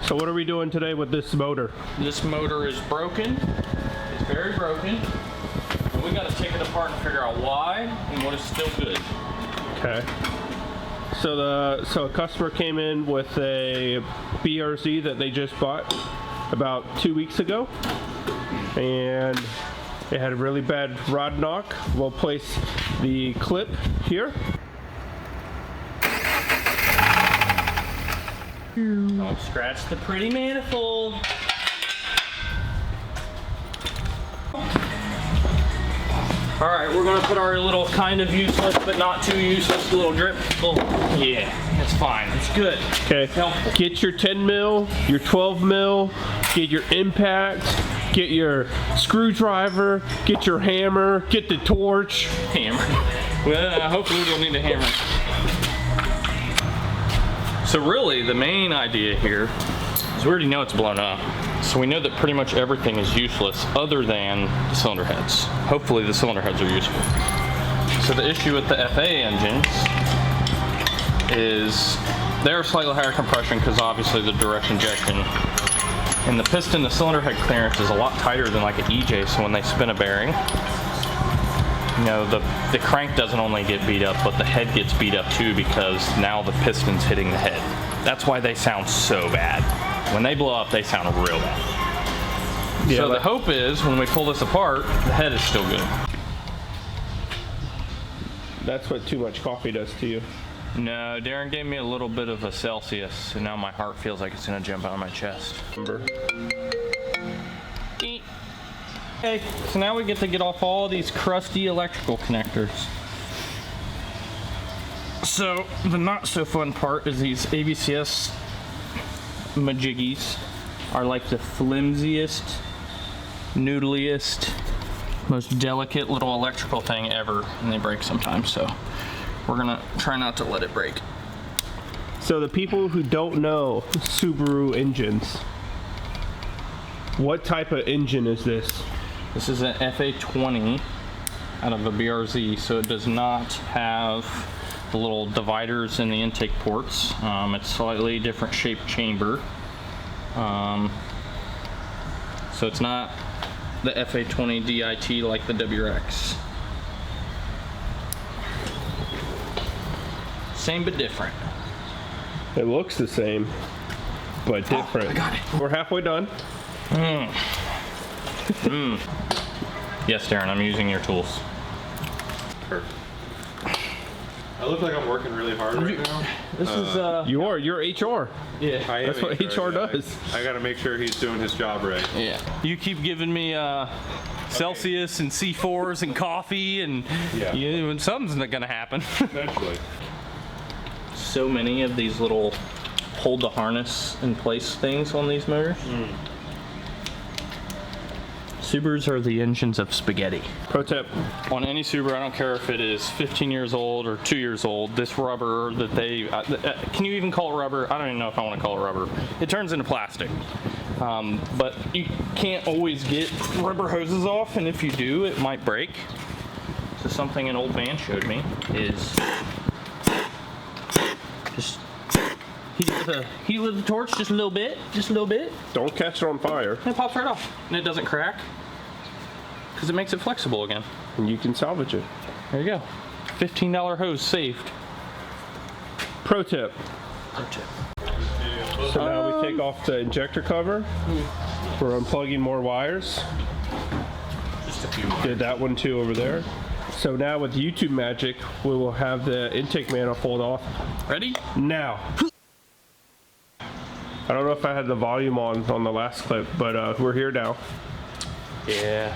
So what are we doing today with this motor? This motor is broken. It's very broken. And we got to take it apart and figure out why and what is still good. Okay. So a customer came in with a BRZ that they just bought about 2 weeks ago, and it had a really bad rod knock. We'll place the clip here. Don't scratch the pretty manifold. Alright, we're going to put our little kind of useless but not too useless little drip. Oh, yeah, it's fine. It's good. Okay, get your 10 mil, your 12 mil, get your impact, get your screwdriver, get your hammer, get the torch. Hammer. Well, hopefully we don't need a hammer. So really, the main idea here is we already know it's blown up. So we know that pretty much everything is useless other than the cylinder heads. Hopefully the cylinder heads are useful. So the issue with the FA engines is they're slightly higher compression because obviously the direct injection. And the piston, the cylinder head clearance is a lot tighter than like an EJ, so when they spin a bearing, you know, the crank doesn't only get beat up, but the head gets beat up too because now the piston's hitting the head. That's why they sound so bad. When they blow up, they sound real bad. Yeah, so the hope is when we pull this apart, the head is still good. That's what too much coffee does to you. No, Darren gave me a little bit of a Celsius, and now my heart feels like it's gonna jump out of my chest. Okay, so now we get off all these crusty electrical connectors. So the not so fun part is these ABCS majiggies are like the flimsiest, noodliest, most delicate little electrical thing ever, and they break sometimes, so we're gonna try not to let it break. So the people who don't know Subaru engines, what type of engine is this? This is an FA20 out of a BRZ, so it does not have the little dividers in the intake ports. It's slightly different shaped chamber. So it's not the FA20 DIT like the WRX. Same but different. It looks the same, but different. Oh, I got it. We're halfway done. Yes, Darren, I'm using your tools. Perfect. I look like I'm working really hard right now. This is You're HR. yeah. That's what HR does. I gotta make sure he's doing his job right. Yeah. You keep giving me Celsius and C4s and coffee, and and something's not gonna happen. Eventually. So many of these little hold the harness in place things on these motors. Subarus are the engines of spaghetti. Pro tip. On any Subaru, I don't care if it is 15 years old or 2 years old, this rubber that they, can you even call it rubber? I don't even know if I want to call it rubber. It turns into plastic. But you can't always get rubber hoses off, and if you do, it might break. So something an old man showed me is just heat with the torch just a little bit, Don't catch it on fire. and it pops right off. And it doesn't crack because it makes it flexible again. And you can salvage it. There you go. $15 hose saved. Pro tip. Pro tip. So now we take off the injector cover. We're unplugging more wires. Just a few. Did that one too over there. So now with YouTube magic, we will have the intake manifold off. Ready? Now. I don't know if I had the volume on the last clip, but we're here now. Yeah.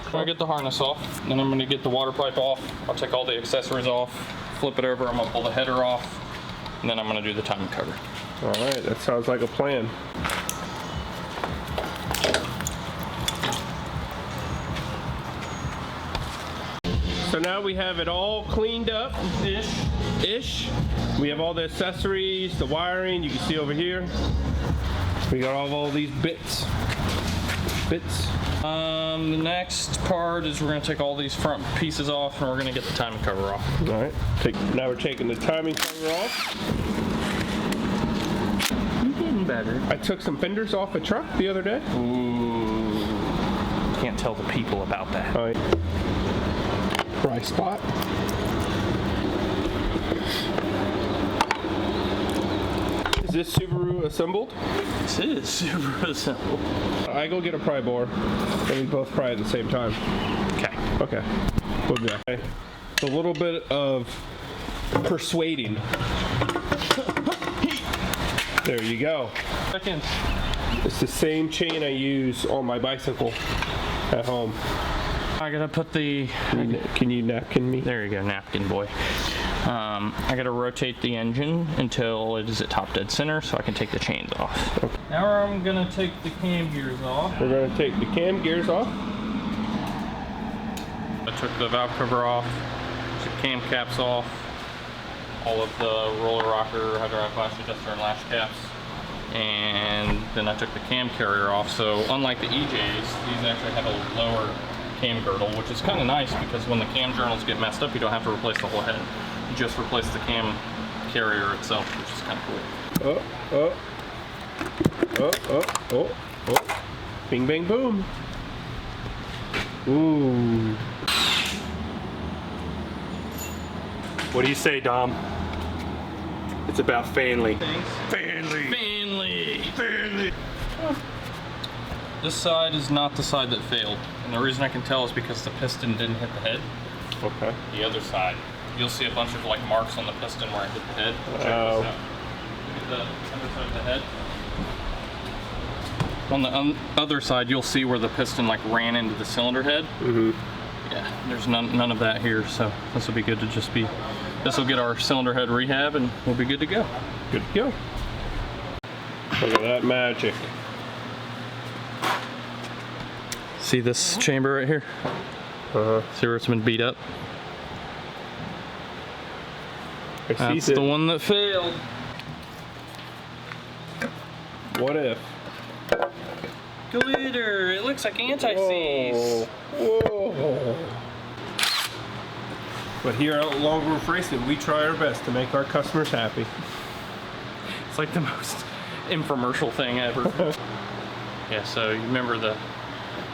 I'm gonna get the harness off, then I'm gonna get the water pipe off. I'll take all the accessories off, flip it over, I'm gonna pull the header off, and then I'm gonna do the timing cover. All right, that sounds like a plan. So now we have it all cleaned up, ish. We have all the accessories, the wiring, you can see over here. We got all these bits. The next part is we're gonna take all these front pieces off and we're gonna get the timing cover off. All right, now we're taking the timing cover off. hazard. I took some fenders off a truck the other day. Ooh. Can't tell the people about that. Oh, yeah. Dry spot. Is this Subaru assembled? This is super assembled. I go get a pry bar, and we both pry at the same time. Okay. Okay. We'll be back. A little bit of persuading. There you go. Seconds. It's the same chain I use on my bicycle at home. I gotta put the. Can you napkin me? There you go, napkin boy. I gotta rotate the engine until it is at top dead center so I can take the chains off. Okay. Now I'm gonna take the cam gears off. We're going to take the cam gears off. I took the valve cover off, took cam caps off, all of the roller rocker, hydraulic flash adjuster, and lash caps. And then I took the cam carrier off. So unlike the EJs, these actually have a lower cam girdle, which is kind of nice because when the cam journals get messed up, you don't have to replace the whole head. You just replace the cam carrier itself, which is kind of cool. Oh. Bing, bang, boom. Ooh. What do you say, Dom? It's about Fanley. Fanley. This side is not the side that failed. And the reason I can tell is because the piston didn't hit the head. Okay. The other side, you'll see a bunch of like marks on the piston where it hit the head. Check this out. Look at the other side of the head. On the other side, you'll see where the piston like ran into the cylinder head. Mm-hmm. Yeah, there's none of that here, so this will be good to just be. This will get our cylinder head rehab, and we'll be good to go. Good to go. Look at that magic. See this chamber right here? Uh-huh. See where it's been beat up? I see That's the one that failed. What if? Glitter! It looks like anti-seize. Whoa. But here at Long Roof Racing, we try our best to make our customers happy. It's like the most infomercial thing ever. Yeah, so you remember the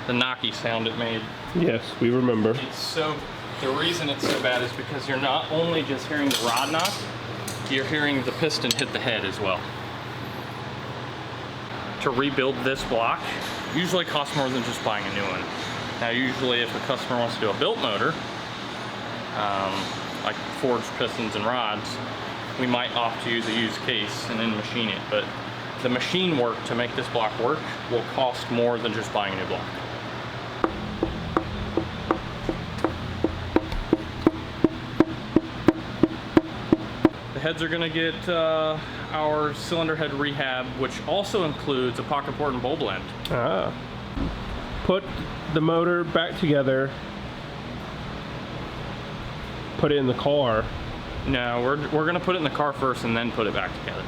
knocky sound it made. Yes, we remember. The reason it's so bad is because you're not only just hearing the rod knock, you're hearing the piston hit the head as well. To rebuild this block usually costs more than just buying a new one. Now usually if a customer wants to do a built motor, like forged pistons and rods, we might opt to use a used case and then machine it, but the machine work to make this block work will cost more than just buying a new block. The heads are gonna get our cylinder head rehab, which also includes a pocket port and bowl blend. Ah. Put the motor back together. Put it in the car. No, we're gonna put it in the car first and then put it back together.